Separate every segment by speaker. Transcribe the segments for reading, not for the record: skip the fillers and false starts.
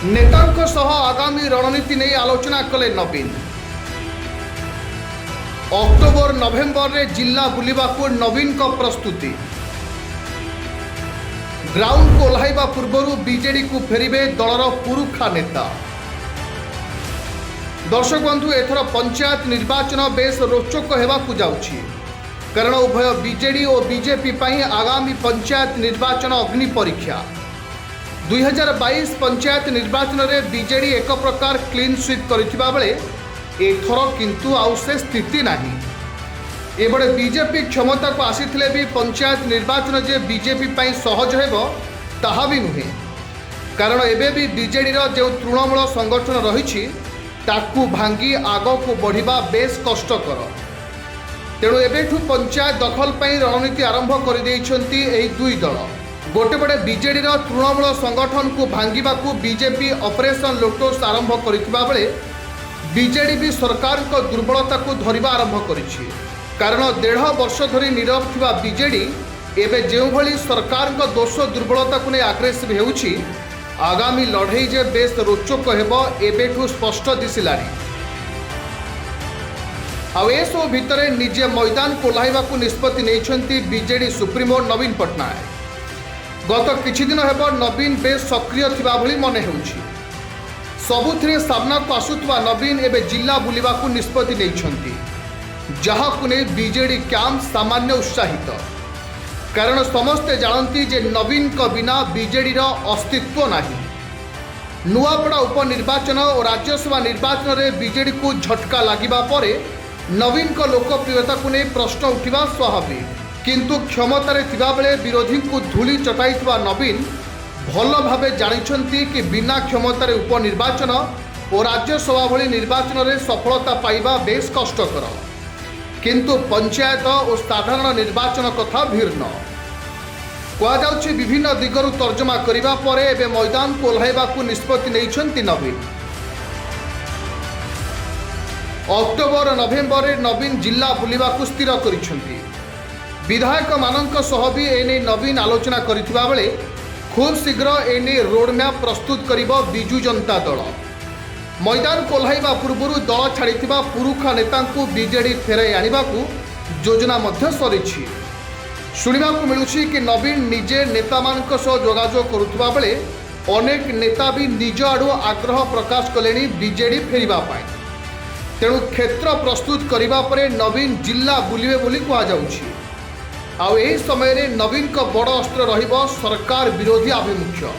Speaker 1: नेतांको सह आगामी रणनीति नहीं आलोचना कले नवीन। अक्टोबर नवेम्बर रे जिला बुलिबाकू नवीन को प्रस्तुति। ग्राउंड को ओह्लाइबा पूर्व बीजेडी को फेरिबे दलर पुरुखा नेता। दर्शक बंधु एथर पंचायत निर्वाचन बेस रोचक हेबाकू जाउछि, कारण उभय बीजेडी और बीजेपी पई आगामी पंचायत निर्वाचन अग्नि परीक्षा। 2022 पंचायत निर्वाचन में बीजेडी एक प्रकार क्लीन स्वीप करथिबा बेले एथर किंतु आउ से स्थिति नाही। एबडे बीजेपी क्षमता को आसीथिले भी पंचायत निर्वाचन जे बीजेपी पई सहज हेबो ताहा भी नुहे, कारण एबे भी बीजेडी रो जे तृणमूल संगठन रहिछि ताकू भांगी आगो को बढ़िबा बेस कष्टकर। तेणु एबेठू पंचायत दखल पई रणनीति आरंभ कर दैछंती एही दुई दल। गोटे पटे बीजेडी तृणमूल संगठन को भांगिबाकू बीजेपी ऑपरेशन लोटस आरंभ करथिबा बेले बीजेडी भी सरकार को दुर्बलता को धरिबा आरंभ करिछि, कारण 1.5 वर्ष धरी नीरव थिबा बीजेडी एबे जेउ भली सरकार को दोष दुर्बलता को नै आग्रेसिव हेउछि, आगामी लड़ई जे बेस रोचक हेबो एबेठू स्पष्ट दिसिलानी। आ एसो भितरे निजे मैदान को ओह्लाइबाकू निष्पत्ति नेइछंती बीजेडी सुप्रीमो नवीन पट्टनायक। गत किछि दिन हेब नवीन बेस सक्रिय थिबा भली मने हेउछि। सबुथिरे सामना को आसुथबा नवीन एबे जिला बुलिबाकू निष्पत्ति नेइछंती, जहाकू नै बीजेडी कैंप सामान्य उत्साहित, कारण समस्ते जानती जे नवीन को बिना बीजेडी रो अस्तित्व नाही। नुआपड़ा उपनिर्वाचन और राज्यसभा निर्वाचन में बीजेडी को झटका लागिबा परे नवीन को लोकप्रियता को नहीं प्रश्न उठिबा स्वाभाविक, किंतु क्षमतार थिबा बेले विरोधी को धूली चटाइथिबा नवीन भल भावे जानिछंती कि बिना क्षमतार उपनिर्वाचन और राज्यसभा भली निर्वाचन में सफलता पाइबा बेस कष्टकर, किंतु पंचायत और साधारण निर्वाचन कथा भिन्न। कहुछि विभिन्न दिगरु तर्जमा करिबा परे एबे मैदान को ओह्लाइबाकू निष्पत्ति नेइछंती नवीन। अक्टोबर नवेम्बर रे नवीन जिला बुलिबाकू स्थिर करिछंती। विधायक मानक सह भी एने नवीन आलोचना करिथिबा बेले खूब शीघ्र एने रोडमैप प्रस्तुत करिबो बिजू जनता दल। मैदान को ओह्लाइबा पूर्व दल छाड़िथिबा पुरुखा नेतांकू बीजेडी फेराई आनिबाकू योजना मध्य सरिछि। शुणिबाकू मिलुछि कि नवीन निजे नेता मानक सह जोगाजोग करुथिबा बेले अनेक नेता भी निज आडू आग्रह प्रकाश कलेनी बीजेडी फेरिबा पाई। तेणु क्षेत्र प्रस्तुत करिबा परे नवीन जिला बुलिबे बोली कहा जाउछि। आउ एही समय रे नवीन को बड़ अस्त्र रहिबो सरकार विरोधी आभिमुख्य।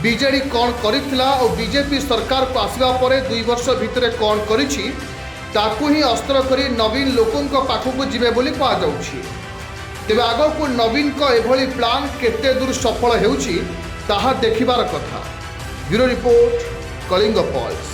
Speaker 1: बीजेडी कौन करिथिला और बीजेपी सरकार को आसिबा परे 2 वर्ष भितरे कौन करिछि ताकू ही अस्त्र करी नवीन लोकंक पाखकू जिबे बोली कहा जाउछि। तेबे आगकू नवीन को एभली प्लान केते दूर सफल हेउछि ताहा देखिबार कथा। Bureau report, Kalinga pulse.